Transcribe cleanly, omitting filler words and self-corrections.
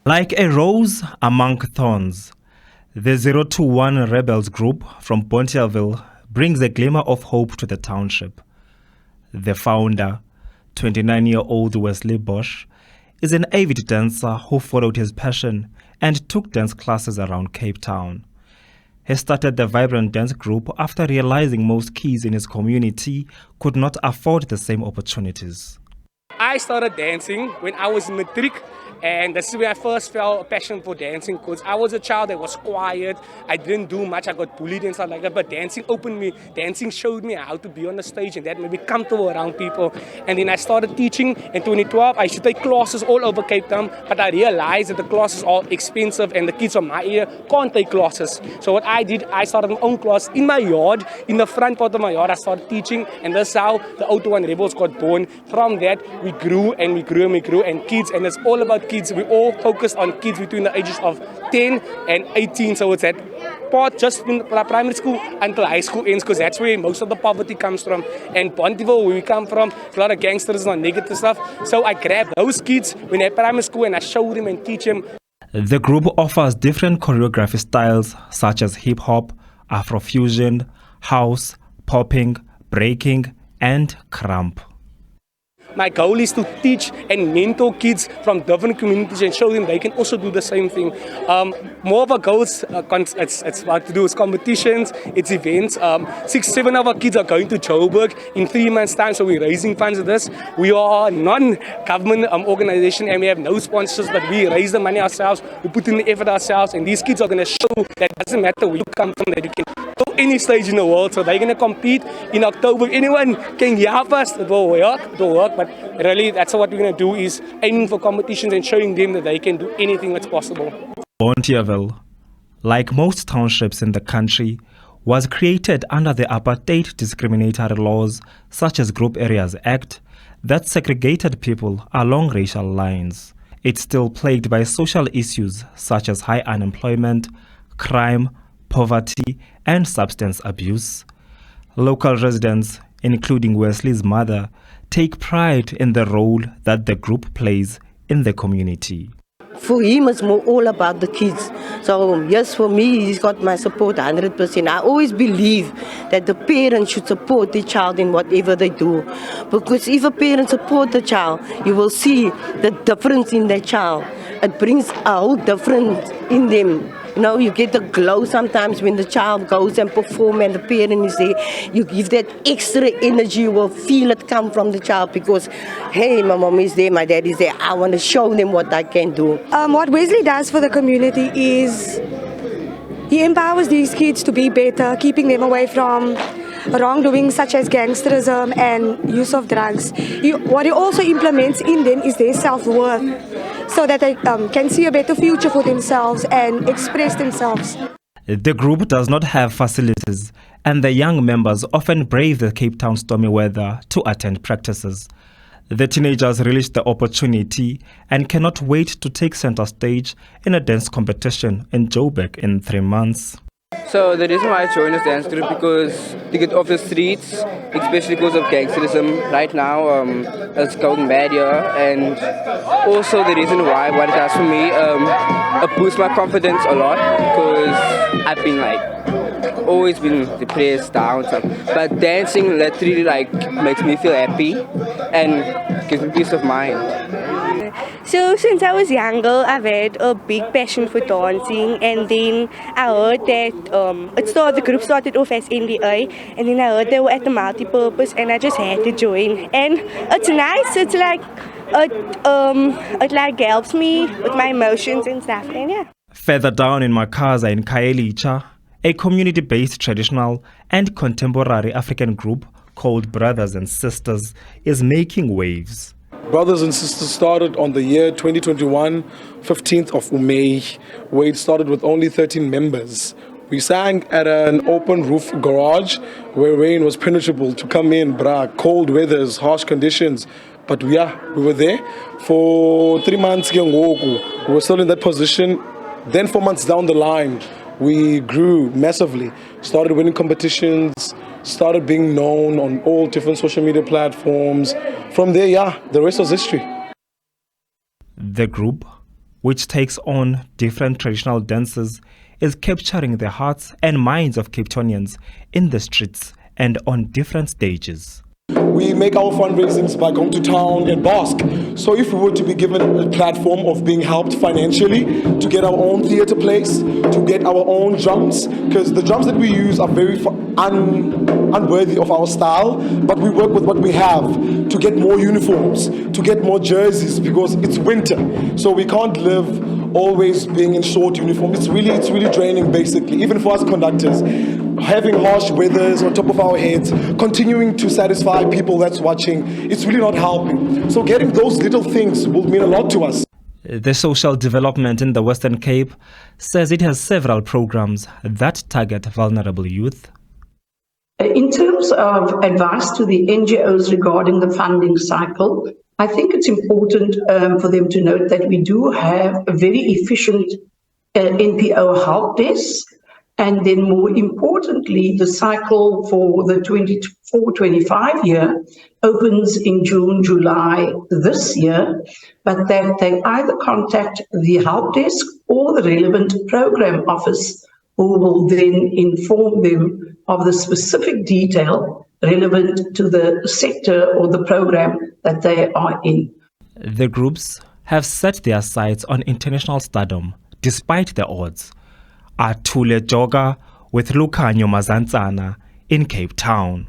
Like a rose among thorns, the 021 Rebels group from Bonteheuwel brings a glimmer of hope to the township. The founder, 29-year-old Wesley Bosch, is an avid dancer who followed his passion and took dance classes around Cape Town. He started the vibrant dance group after realizing most kids in his community could not afford the same opportunities. I started dancing when I was in matric, and this is where I first felt a passion for dancing, because I was a child that was quiet. I didn't do much. I got bullied and stuff like that, but dancing opened me. Dancing showed me how to be on the stage, and that made me comfortable around people. And then I started teaching in 2012. I used to take classes all over Cape Town, but I realized that the classes are expensive and the kids from my area can't take classes. So what I did, I started my own class in my yard, in the front part of my yard. I started teaching, and that's how the 021 Rebels got born. From that, we grew and we grew and we grew, and kids, and it's all about kids. We all focused on kids between the ages of 10 and 18, so it's that part just in primary school until high school ends, because that's where most of the poverty comes from. And Bonteheuwel, where we come from, a lot of gangsters and negative stuff. So I grab those kids when they're primary school and I show them and teach them. The group offers different choreography styles such as hip-hop, Afrofusion, house, popping, breaking, and krump. My goal is to teach and mentor kids from different communities and show them they can also do the same thing. More of our goals, it's what to do with competitions, it's events. 6-7 of our kids are going to Joburg in 3 months' time, so we're raising funds for this. We are a non-government organization and we have no sponsors, but we raise the money ourselves, we put in the effort ourselves, and these kids are going to show that it doesn't matter where you come from, that you can go any stage in the world. So they're going to compete in October. If anyone can help us, it will work, but really that's what we're going to do, is aiming for competitions and showing them that they can do anything that's possible. Bonteheuwel, like most townships in the country, was created under the apartheid discriminatory laws such as Group Areas Act that segregated people along racial lines. It's still plagued by social issues such as high unemployment, crime, poverty, and substance abuse. Local residents, including Wesley's mother, take pride in the role that the group plays in the community. For him, it's more all about the kids. So yes, for me, he's got my support 100%. I always believe that the parents should support the child in whatever they do. Because if a parent supports the child, you will see the difference in that child. It brings a whole difference in them. You know, you get the glow sometimes when the child goes and performs and the parent is there. You give that extra energy, you will feel it come from the child because, hey, my mom is there, my dad is there. I want to show them what I can do. What Wesley does for the community is he empowers these kids to be better, keeping them away from wrongdoing such as gangsterism and use of drugs. What he also implements in them is their self-worth, so that they can see a better future for themselves and express themselves. The group does not have facilities, and the young members often brave the Cape Town stormy weather to attend practices. The teenagers relish the opportunity and cannot wait to take center stage in a dance competition in Joburg in 3 months. So the reason why I joined this dance group because to get off the streets, especially because of gangsterism right now, it's going bad here, and also the reason why what it does for me, it boosts my confidence a lot because I've been always been depressed, down, stuff. But dancing literally makes me feel happy and gives me peace of mind. So since I was younger, I've had a big passion for dancing, and then I heard that the group started off as NDA, and then I heard they were at the multi-purpose, and I just had to join. And it's nice. It's it helps me with my emotions and stuff. And yeah. Further down in Makaza in Khayelitsha, a community-based traditional and contemporary African group called Brothers and Sisters is making waves. Brothers and Sisters started on the year 2021, 15th of May, where it started with only 13 members. We sang at an open roof garage where rain was penetrable to come in, cold weathers, harsh conditions. But we were there for 3 months. We were still in that position. Then 4 months down the line, we grew massively, started winning competitions, started being known on all different social media platforms. From there, the rest was history. The group, which takes on different traditional dances, is capturing the hearts and minds of Cape Townians in the streets and on different stages. We make our fundraisings by going to town and bask. So if we were to be given a platform of being helped financially to get our own theatre place, to get our own drums, because the drums that we use are very unworthy of our style, but we work with what we have to get more uniforms, to get more jerseys, because it's winter. So we can't live always being in short uniform. It's really draining, basically, even for us conductors. Having harsh weathers on top of our heads, continuing to satisfy people that's watching, it's really not helping. So getting those little things will mean a lot to us. The Social Development in the Western Cape says it has several programs that target vulnerable youth. In terms of advice to the NGOs regarding the funding cycle, I think it's important for them to note that we do have a very efficient NPO help desk. And then more importantly, the cycle for the 24-25 year opens in June, July this year, but that they either contact the help desk or the relevant program office, who will then inform them of the specific detail relevant to the sector or the program that they are in. The groups have set their sights on international stardom despite the odds. Atule Joka with Lukhanyo Mazantsana in Cape Town.